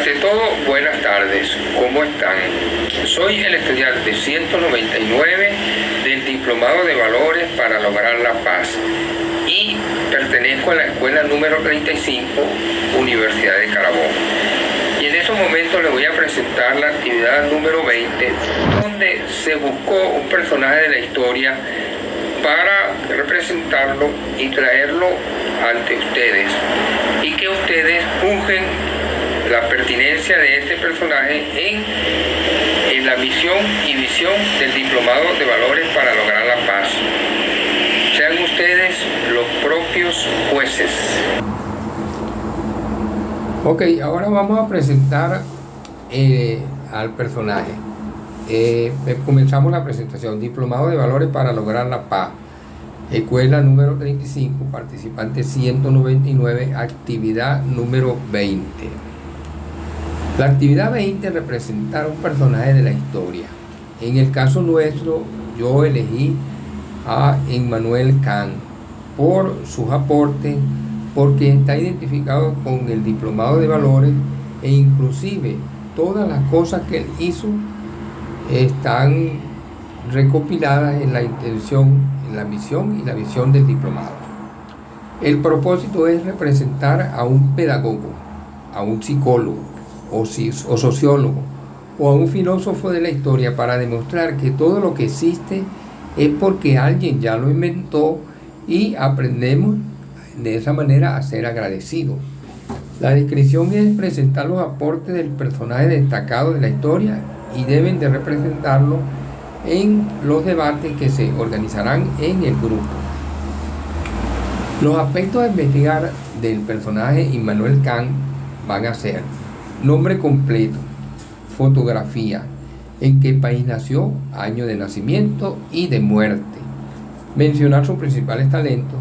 Ante todo, buenas tardes, ¿cómo están? Soy el estudiante 199 del Diplomado de Valores para Lograr la Paz y pertenezco a la escuela número 35, Universidad de Carabobo. Y en estos momentos les voy a presentar la actividad número 20, donde se buscó un personaje de la historia para representarlo y traerlo ante ustedes, y que ustedes juzguen la pertinencia de este personaje en la misión y visión del Diplomado de Valores para Lograr la Paz. Sean ustedes los propios jueces. Ok, ahora vamos a presentar al personaje. Comenzamos la presentación. Diplomado de Valores para Lograr la Paz. Escuela número 35, participante 199, actividad número 20. La actividad 20 representar un personaje de la historia. En el caso nuestro, yo elegí a Immanuel Kant por sus aportes, porque está identificado con el Diplomado de Valores e inclusive todas las cosas que él hizo están recopiladas en la intención, en la misión y la visión del diplomado. El propósito es representar a un pedagogo, a un psicólogo o sociólogo o a un filósofo de la historia para demostrar que todo lo que existe es porque alguien ya lo inventó y aprendemos de esa manera a ser agradecidos. La descripción es presentar los aportes del personaje destacado de la historia y deben de representarlo en los debates que se organizarán en el grupo. Los aspectos a investigar del personaje Immanuel Kant van a ser: nombre completo, fotografía, en qué país nació, año de nacimiento y de muerte, mencionar sus principales talentos,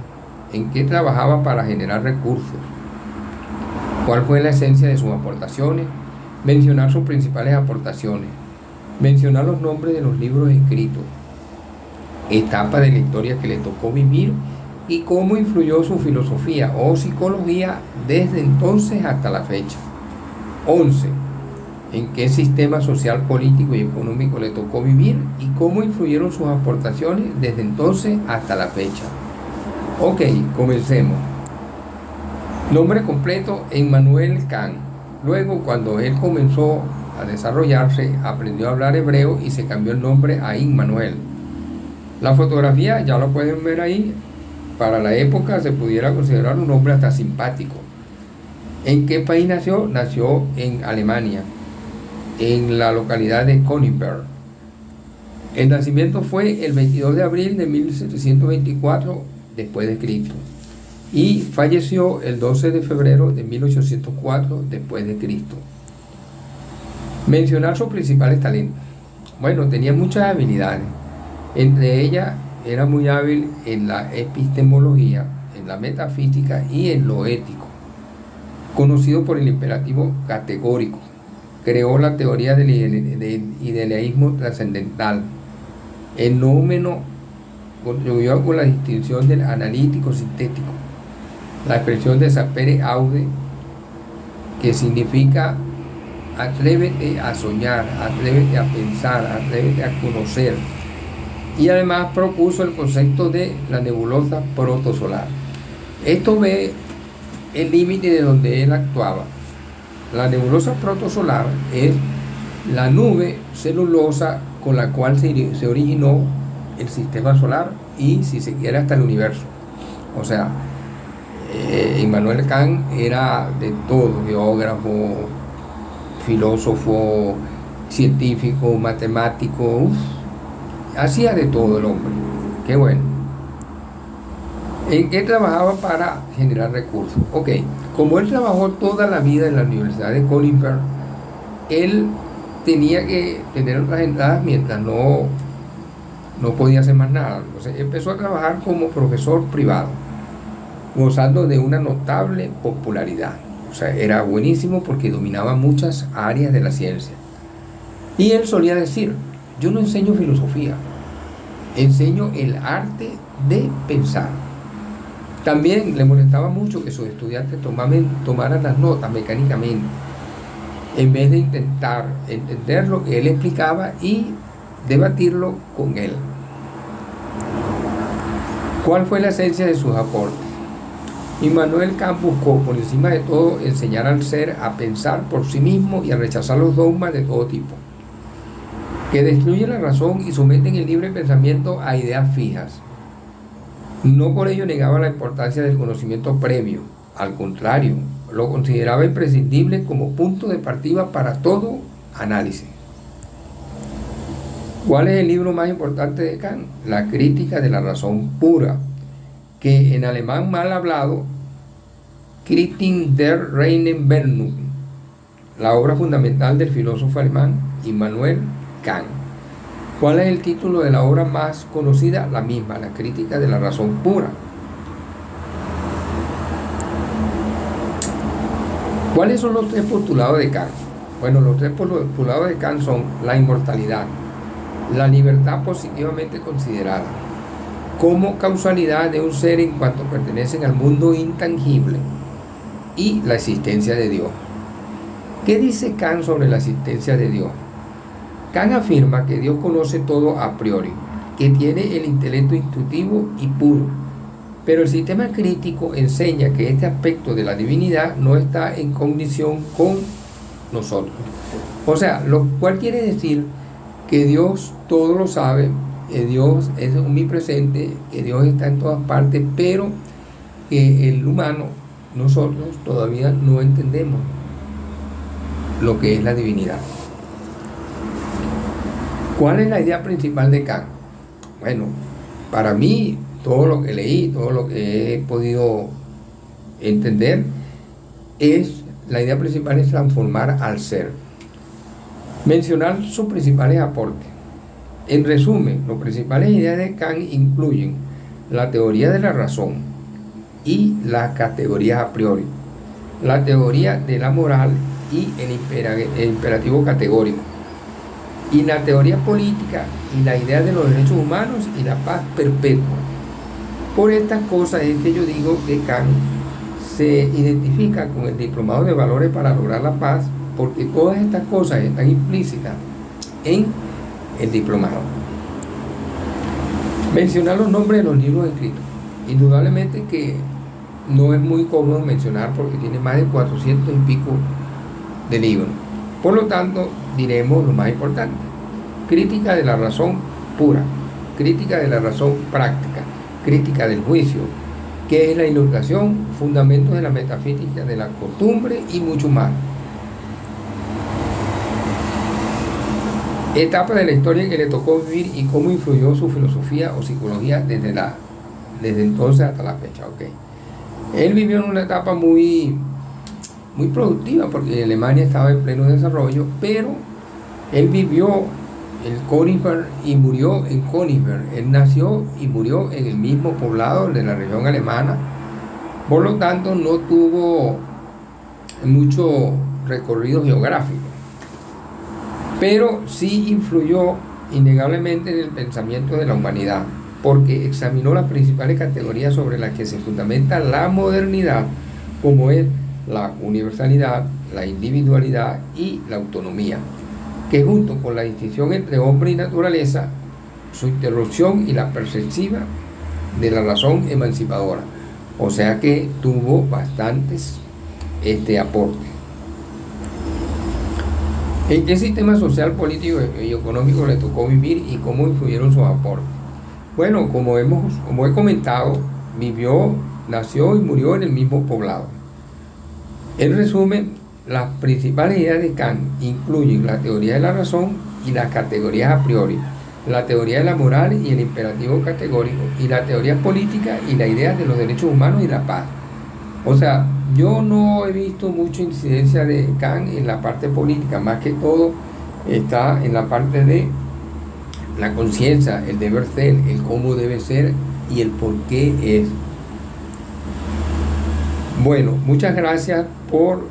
en qué trabajaba para generar recursos, cuál fue la esencia de sus aportaciones, mencionar sus principales aportaciones, mencionar los nombres de los libros escritos, etapa de la historia que le tocó vivir y cómo influyó su filosofía o psicología desde entonces hasta la fecha. 11. En qué sistema social, político y económico le tocó vivir y cómo influyeron sus aportaciones desde entonces hasta la fecha. Ok, comencemos. Nombre completo: Immanuel Kant. Luego, cuando él comenzó a desarrollarse, aprendió a hablar hebreo y se cambió el nombre a Immanuel. La fotografía, ya lo pueden ver ahí, para la época se pudiera considerar un nombre hasta simpático. ¿En qué país nació? Nació en Alemania, en la localidad de Königsberg. El nacimiento fue el 22 de abril de 1724 después de Cristo y falleció el 12 de febrero de 1804 después de Cristo. Mencionar sus principales talentos. Bueno, tenía muchas habilidades. Entre ellas, era muy hábil en la epistemología, en la metafísica y en lo ético. Conocido por el imperativo categórico, creó la teoría del idealismo trascendental. El noumeno contribuyó con la distinción del analítico sintético. La expresión de sapere aude, que significa atrévete a soñar, atrévete a pensar, atrévete a conocer. Y además propuso el concepto de la nebulosa protosolar. Esto ve el límite de donde él actuaba. La nebulosa protosolar es la nube celulosa con la cual se originó el sistema solar y, si se quiere, hasta el universo. O sea, Immanuel Kant era de todo: geógrafo, filósofo, científico, matemático, hacía de todo el hombre. Qué bueno. ¿En qué trabajaba para generar recursos? Ok, como él trabajó toda la vida en la Universidad de Königsberg, él tenía que tener otras entradas mientras no podía hacer más nada. Entonces empezó a trabajar como profesor privado, gozando de una notable popularidad. O sea, era buenísimo porque dominaba muchas áreas de la ciencia. Y él solía decir: yo no enseño filosofía, enseño el arte de pensar. También le molestaba mucho que sus estudiantes tomaran las notas mecánicamente. en vez de intentar entender lo que él explicaba y debatirlo con él. ¿Cuál fue la esencia de sus aportes? Immanuel Kant buscó, por encima de todo, enseñar al ser a pensar por sí mismo y a rechazar los dogmas de todo tipo, que destruyen la razón y someten el libre pensamiento a ideas fijas. No por ello negaba la importancia del conocimiento previo, al contrario, lo consideraba imprescindible como punto de partida para todo análisis. ¿Cuál es el libro más importante de Kant? La Crítica de la razón pura, que en alemán mal hablado, Kritik der reinen Vernunft, la obra fundamental del filósofo alemán Immanuel Kant. ¿Cuál es el título de la obra más conocida? La misma, La Crítica de la razón pura. ¿Cuáles son los tres postulados de Kant? Bueno, los tres postulados de Kant son la inmortalidad, la libertad positivamente considerada, como causalidad de un ser en cuanto pertenecen al mundo intangible, y la existencia de Dios. ¿Qué dice Kant sobre la existencia de Dios? Kant afirma que Dios conoce todo a priori, que tiene el intelecto intuitivo y puro, pero el sistema crítico enseña que este aspecto de la divinidad no está en condición con nosotros. O sea, lo cual quiere decir que Dios todo lo sabe, que Dios es omnipresente, que Dios está en todas partes, pero que el humano, nosotros todavía no entendemos lo que es la divinidad. ¿Cuál es la idea principal de Kant? Bueno, para mí, todo lo que leí, todo lo que he podido entender, la idea principal es transformar al ser. Mencionar sus principales aportes. En resumen, las principales ideas de Kant incluyen la teoría de la razón y las categorías a priori, la teoría de la moral y el imperativo categórico, y la teoría política y la idea de los derechos humanos y la paz perpetua. Por estas cosas es que yo digo que Kant se identifica con el diplomado de valores para lograr la paz, porque todas estas cosas están implícitas en el diplomado. Mencionar los nombres de los libros escritos. Indudablemente que no es muy cómodo mencionar porque tiene más de 400 y pico de libros. Por lo tanto, diremos lo más importante. Crítica de la razón pura, crítica de la razón práctica, crítica del juicio, que es la ilustración, fundamentos de la metafísica de la costumbre y mucho más. Etapa de la historia que le tocó vivir y cómo influyó su filosofía o psicología desde entonces hasta la fecha. Okay. Él vivió en una etapa muy productiva porque Alemania estaba en pleno desarrollo, pero él vivió en Königsberg y murió en Königsberg. Él nació y murió en el mismo poblado de la región alemana, por lo tanto no tuvo mucho recorrido geográfico, pero sí influyó innegablemente en el pensamiento de la humanidad, porque examinó las principales categorías sobre las que se fundamenta la modernidad, como es la universalidad, la individualidad y la autonomía, que junto con la distinción entre hombre y naturaleza, su interrupción y la perspectiva de la razón emancipadora. O sea que tuvo bastantes aportes. ¿En qué sistema social, político y económico le tocó vivir y cómo influyeron sus aportes? Bueno, como he comentado, nació y murió en el mismo poblado. En resumen, las principales ideas de Kant incluyen la teoría de la razón y las categorías a priori, la teoría de la moral y el imperativo categórico, y la teoría política y la idea de los derechos humanos y la paz. O sea, yo no he visto mucha incidencia de Kant en la parte política, más que todo está en la parte de la conciencia, el deber ser, el cómo debe ser y el por qué es. Bueno, muchas gracias por